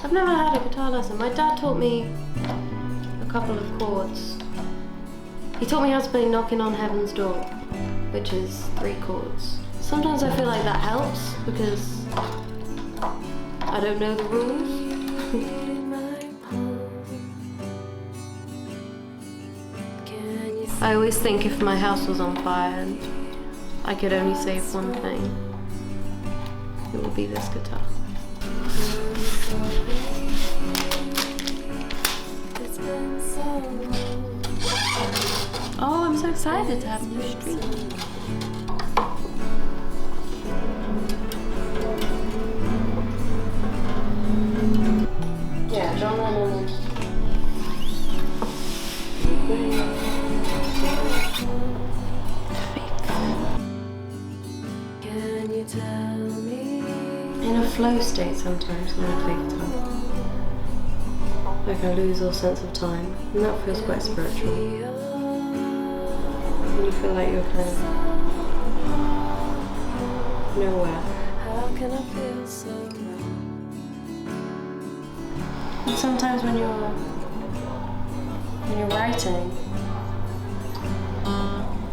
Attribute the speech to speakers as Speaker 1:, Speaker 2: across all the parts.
Speaker 1: I've never had a guitar lesson. My dad taught me a couple of chords. He taught me how to play Knocking on Heaven's Door, which is 3 chords. Sometimes I feel like that helps because I don't know the rules. I always think if my house was on fire and I could only save one thing, it would be this guitar. Oh, I'm so excited to have a new stream. Yeah, John Lennon. Can you tell me? In a flow state sometimes when I play guitar. Like I lose all sense of time, and that feels quite spiritual. And you feel like you're kind of nowhere. How can I feel so wrong? And sometimes when you're writing,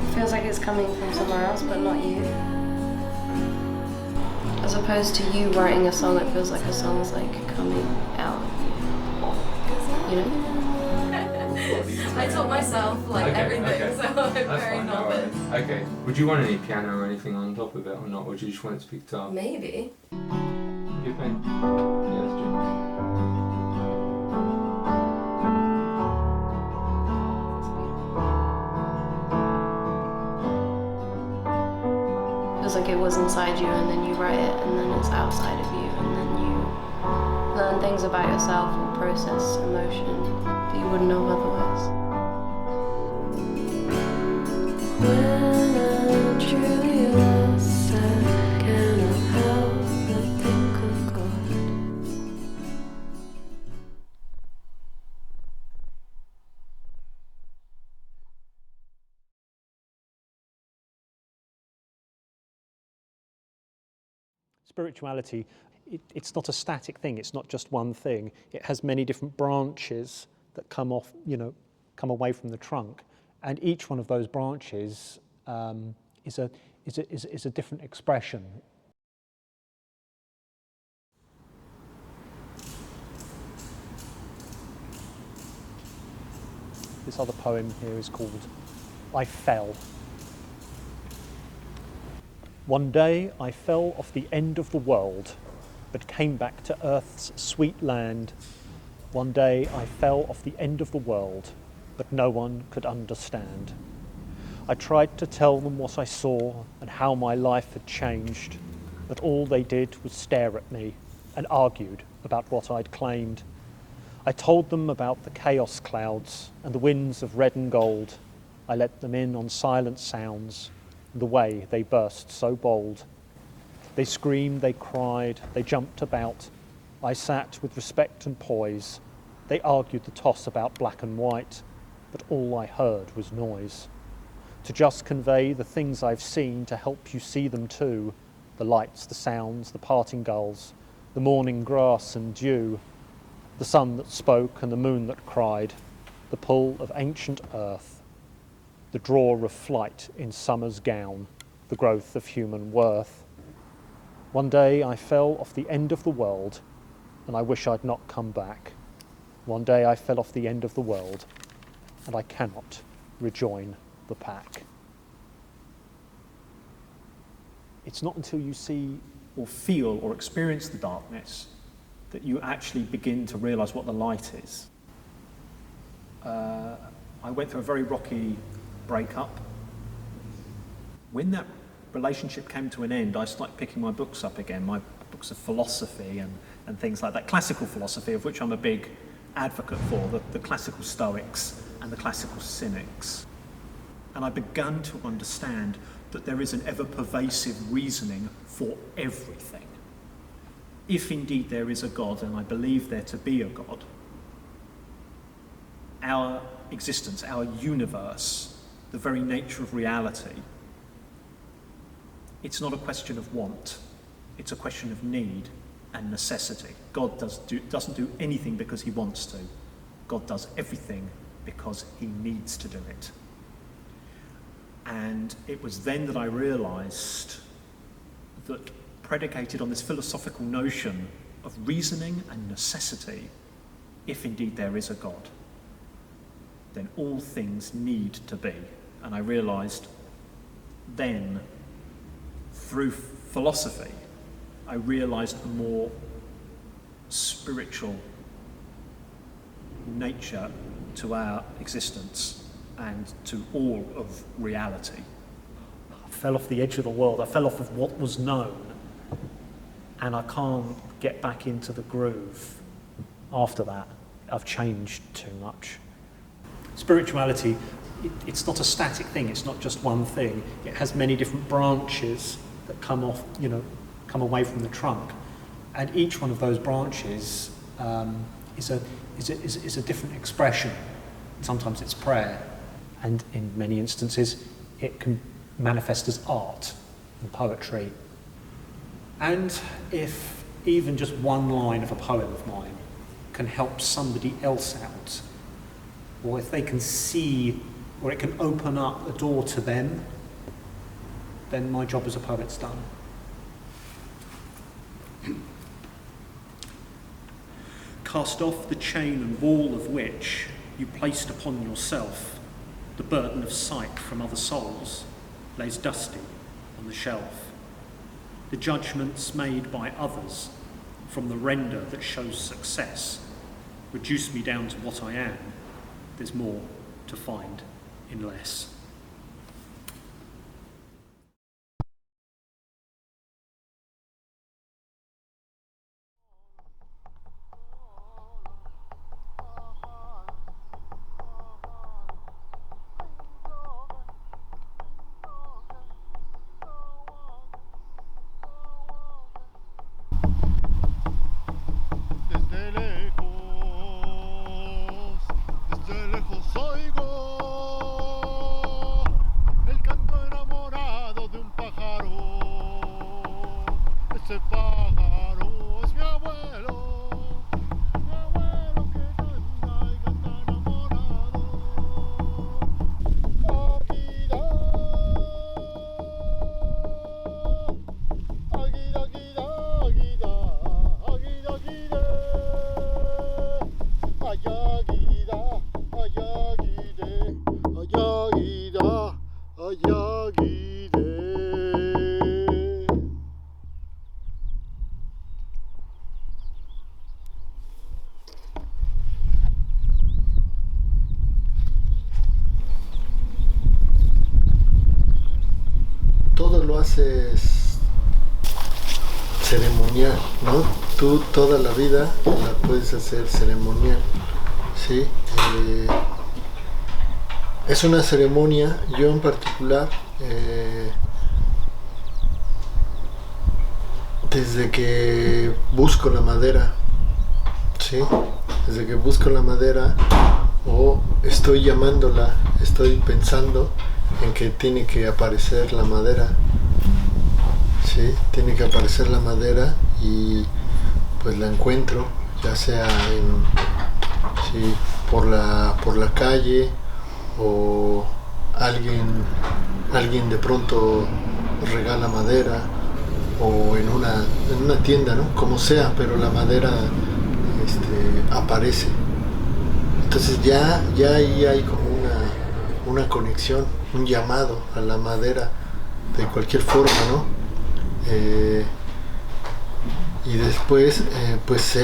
Speaker 1: it feels like it's coming from somewhere else, but not you. As opposed to you writing a song, it feels like a song's like coming out. You know?
Speaker 2: I taught myself like everything, so I'm very novice.
Speaker 3: Okay. Would you want any piano or anything on top of it or not? Or do you just want it to be guitar?
Speaker 2: Maybe.
Speaker 3: You think? Yeah, let's do it.
Speaker 1: Feels like it was inside you and then you write it and then it's outside of you and then you learn things about yourself or process emotion that you wouldn't know otherwise. When I'm truly lost, I cannot help but think of God.
Speaker 4: Spirituality, it's not a static thing, it's not just one thing. It has many different branches that come off, come away from the trunk. And each one of those branches is a different expression. This other poem here is called I Fell. One day I fell off the end of the world, but came back to Earth's sweet land. One day I fell off the end of the world, but no one could understand. I tried to tell them what I saw and how my life had changed, but all they did was stare at me and argued about what I'd claimed. I told them about the chaos clouds and the winds of red and gold. I let them in on silent sounds, the way they burst so bold. They screamed, they cried, they jumped about. I sat with respect and poise. They argued the toss about black and white, but all I heard was noise. To just convey the things I've seen to help you see them too, the lights, the sounds, the parting gulls, the morning grass and dew, the sun that spoke and the moon that cried, the pull of ancient earth, the draw of flight in summer's gown, the growth of human worth. One day I fell off the end of the world, and I wish I'd not come back. One day I fell off the end of the world, and I cannot rejoin the pack. It's not until you see or feel or experience the darkness that you actually begin to realise what the light is. I went through a very rocky breakup. When that relationship came to an end, I started picking my books up again, my books of philosophy and things like that, classical philosophy, of which I'm a big advocate for, the classical Stoics and the classical Cynics. And I began to understand that there is an ever-pervasive reasoning for everything. If indeed there is a God, and I believe there to be a God, our existence, our universe, the very nature of reality, it's not a question of want, it's a question of need. and necessity. God doesn't do anything because he wants to. God does everything because he needs to do it. And it was then that I realised that, predicated on this philosophical notion of reasoning and necessity, if indeed there is a God, then all things need to be. And I realised then, through philosophy, I realised the more spiritual nature to our existence and to all of reality. I fell off the edge of the world. I fell off of what was known, and I can't get back into the groove after that. I've changed too much. Spirituality, it's not a static thing. It's not just one thing. It has many different branches that come off, come away from the trunk, and each one of those branches is a different expression. Sometimes it's prayer, and in many instances it can manifest as art and poetry. And if even just one line of a poem of mine can help somebody else out, or if they can see, or it can open up a door to them, then my job as a poet's done. Cast off the chain and wall of which you placed upon yourself the burden of sight from other souls lays dusty on the shelf. The judgments made by others from the render that shows success reduce me down to what I am. There's more to find in less.
Speaker 5: Desde lejos oigo el canto enamorado de un pájaro. Ese pájaro es mi abuelo que canta y canta enamorado. Aguida, aguida, aguida, aguida, aguida, Ayagida, ayagide, ayagida, ayagide. Todo lo haces ceremonial, ¿no? Tú toda la vida la puedes hacer ceremonial, ¿sí? Es una ceremonia, yo en particular, desde que busco la madera, ¿sí? Desde que busco la madera o estoy llamándola, estoy pensando en que tiene que aparecer la madera, ¿sí? Tiene que aparecer la madera y pues la encuentro, ya sea sí, por la calle o alguien de pronto regala madera o en una tienda, ¿no? Como sea, pero la madera aparece. Entonces ya ahí hay como una conexión, un llamado a la madera de cualquier forma, ¿no? Y después, pues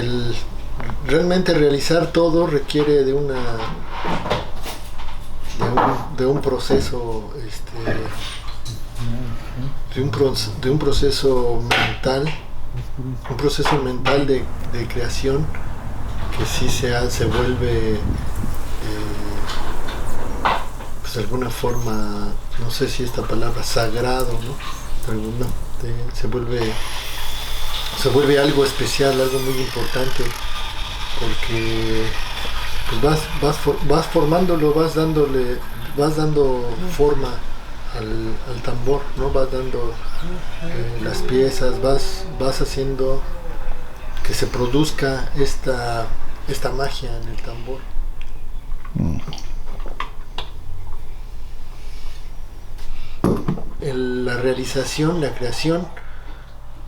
Speaker 5: realmente realizar todo requiere de un proceso, de un proceso mental de creación que sí se vuelve pues de alguna forma, no sé si esta palabra sagrado, ¿no? Se vuelve algo especial, algo muy importante, porque pues vas formándolo, vas dando forma al tambor, ¿no? Vas dando las piezas, vas haciendo que se produzca esta magia en el tambor. La realización, la creación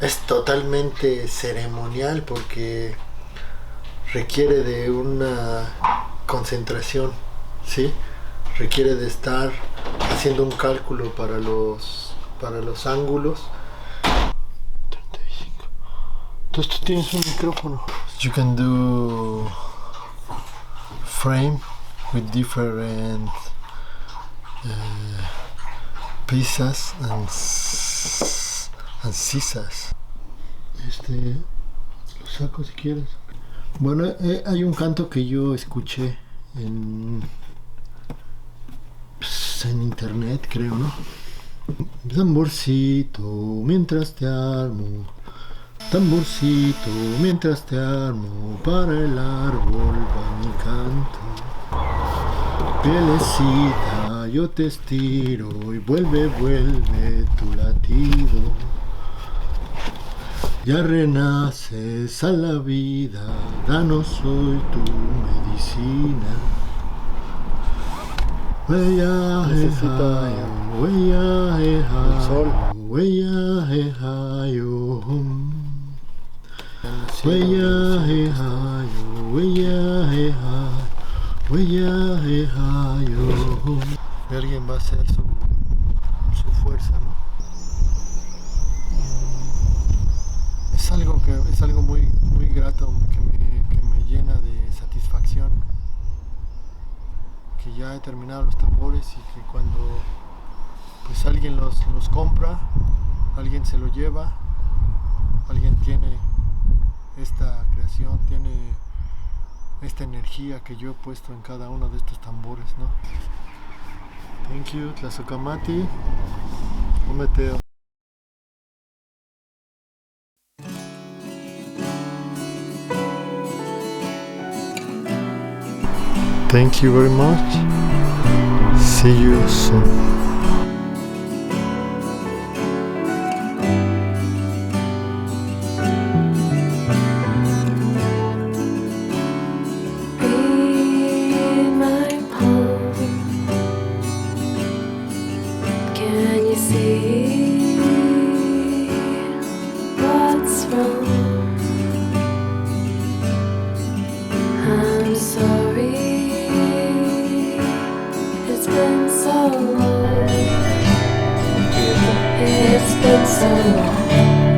Speaker 5: es totalmente ceremonial porque requiere de una concentración, ¿sí? Requiere de estar haciendo un cálculo para los ángulos. 35. Entonces tú tienes un micrófono. You can do frame with different piezas and scissors. Lo saco si quieres. Bueno, hay un canto que yo escuché en internet, creo, ¿no? Tamborcito mientras te armo, tamborcito mientras te armo, para el árbol va mi canto. Pielecita, yo te estiro y vuelve tu latido. Ya renaces a la vida, danos hoy tu medicina. El sol. Alguien va a hacer su fuerza, ¿no? Es algo muy grato que me llena de satisfacción. Que ya he terminado los tambores y que cuando pues alguien los compra, alguien se lo lleva, alguien tiene esta creación, tiene esta energía que yo he puesto en cada uno de estos tambores, ¿no? Thank you, Tlazocamati. Ometeo. Thank you very much. See you soon.
Speaker 1: It's been so long.